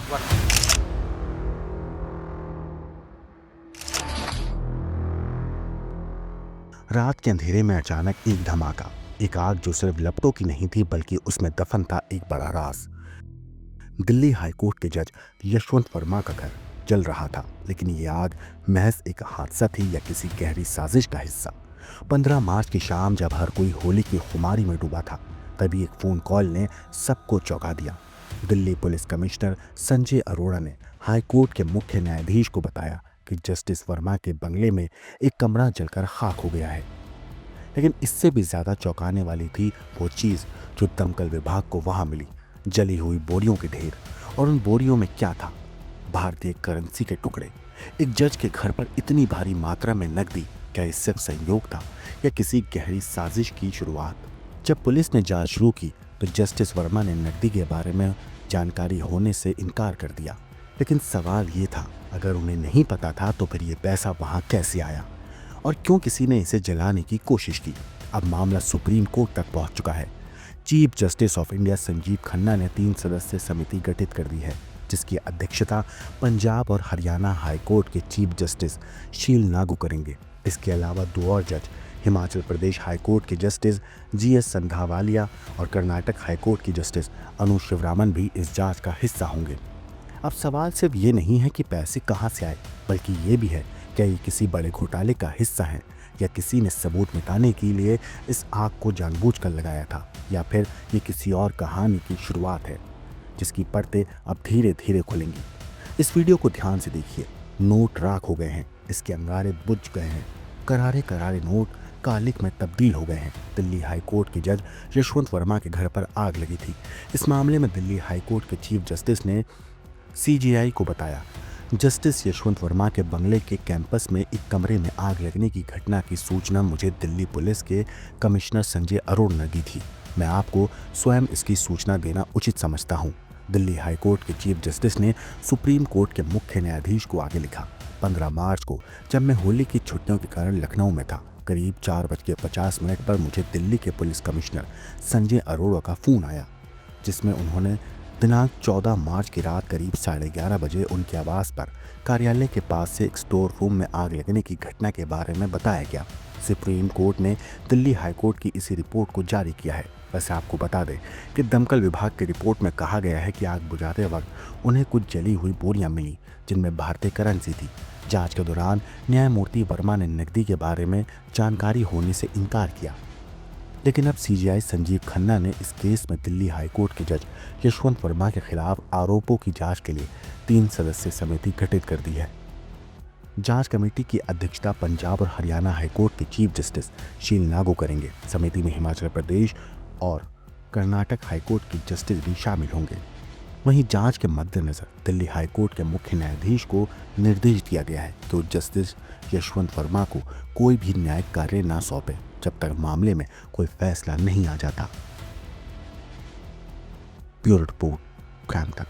रात के अंधेरे में अचानक एक धमाका, एक आग जो सिर्फ लपटों की नहीं थी बल्कि उसमें दफन था एक बड़ा राज। दिल्ली हाईकोर्ट के जज यशवंत वर्मा का घर जल रहा था, लेकिन ये आग महज एक हादसा थी या किसी गहरी साजिश का हिस्सा। 15 मार्च की शाम जब हर कोई होली की खुमारी में डूबा था, तभी एक फोन कॉल ने सबको चौंका दिया। दिल्ली पुलिस कमिश्नर संजय अरोड़ा ने हाईकोर्ट के मुख्य न्यायाधीश को बताया कि जस्टिस वर्मा के बंगले में एक कमरा जलकर खाक हो गया है। लेकिन इससे भी ज्यादा चौंकाने वाली थी वो चीज जो दमकल विभाग को वहां मिली, जली हुई बोरियों के ढेर। और उन बोरियों में क्या था? भारतीय करेंसी के टुकड़े। एक जज के घर पर इतनी भारी मात्रा में नकदी, क्या ये सिर्फ संयोग था या किसी गहरी साजिश की शुरुआत? जब पुलिस ने जांच शुरू की तो जस्टिस वर्मा ने नकदी के बारे में जानकारी होने से इनकार कर दिया। लेकिन सवाल ये था, अगर उन्हें नहीं पता था तो फिर ये पैसा वहां कैसे आया और क्यों किसी ने इसे जलाने की कोशिश की? अब मामला सुप्रीम कोर्ट तक पहुंच चुका है। Chief justice of India Sanjeev Khanna ने 3 सदस्यीय समिति गठित कर दी है, जिसकी अध्यक्षता पंजाब और हरियाणा हाईकोर्ट के चीफ जस्टिस शील नागू करेंगे। इसके अलावा 2 और जज हिमाचल प्रदेश हाईकोर्ट के जस्टिस जीएस संधावालिया और कर्नाटक हाईकोर्ट की जस्टिस अनु शिवरामन भी इस जांच का हिस्सा होंगे। अब सवाल सिर्फ ये नहीं है कि पैसे कहाँ से आए, बल्कि ये भी है क्या ये किसी बड़े घोटाले का हिस्सा है या किसी ने सबूत मिटाने के लिए इस आग को जानबूझकर लगाया था, या फिर ये किसी और कहानी की शुरुआत है जिसकी परतें अब धीरे धीरे खुलेंगी। इस वीडियो को ध्यान से देखिए। नोट राख हो गए हैं, इसके अंगारे बुझ गए हैं, करारे करारे नोट कालिक में तब्दील हो गए हैं। दिल्ली हाईकोर्ट के जज यशवंत वर्मा के घर पर आग लगी थी। इस मामले में दिल्ली हाईकोर्ट के चीफ जस्टिस ने सीजीआई को बताया, जस्टिस यशवंत वर्मा के बंगले के कैंपस में एक कमरे में आग लगने की घटना की सूचना मुझे दिल्ली पुलिस के कमिश्नर संजय अरोड़ा ने दी थी। मैं आपको स्वयं इसकी सूचना देना उचित समझता हूँ। दिल्ली हाईकोर्ट के चीफ जस्टिस ने सुप्रीम कोर्ट के मुख्य न्यायाधीश को आगे लिखा। 15 मार्च को जब मैं होली की छुट्टियों के कारण लखनऊ में था, करीब 4:50 पर मुझे दिल्ली के पुलिस कमिश्नर संजय अरोड़ा का फोन आया, जिसमें उन्होंने दिनांक 14 मार्च की रात करीब 11:30 बजे उनके आवास पर कार्यालय के पास से एक स्टोर रूम में आग लगने की घटना के बारे में बताया गया। सुप्रीम कोर्ट ने दिल्ली हाईकोर्ट की इसी रिपोर्ट को जारी किया है। वैसे आपको बता दें कि दमकल विभाग की रिपोर्ट में कहा गया है कि आग बुझाते वक्त उन्हें कुछ जली हुई बोरियां मिली जिनमें भारतीय करेंसी थी। जांच के दौरान न्यायमूर्ति वर्मा ने नकदी के बारे में जानकारी होने से इनकार किया। लेकिन अब सीजीआई संजीव खन्ना ने इस केस में दिल्ली हाईकोर्ट के जज यशवंत वर्मा के खिलाफ आरोपों की जांच के लिए 3 सदस्यीय समिति गठित कर दी है। जांच कमेटी की अध्यक्षता पंजाब और हरियाणा हाईकोर्ट के चीफ जस्टिस शील नागू करेंगे। समिति में हिमाचल प्रदेश और कर्नाटक हाईकोर्ट के जस्टिस भी शामिल होंगे। वहीं जांच के मद्देनजर दिल्ली हाईकोर्ट के मुख्य न्यायाधीश को निर्देश दिया गया है कि वो जस्टिस यशवंत वर्मा को कोई भी न्यायिक कार्य न सौंपे जब तक मामले में कोई फैसला नहीं आ जाता। ब्यूरो रिपोर्ट, क्राइम तक।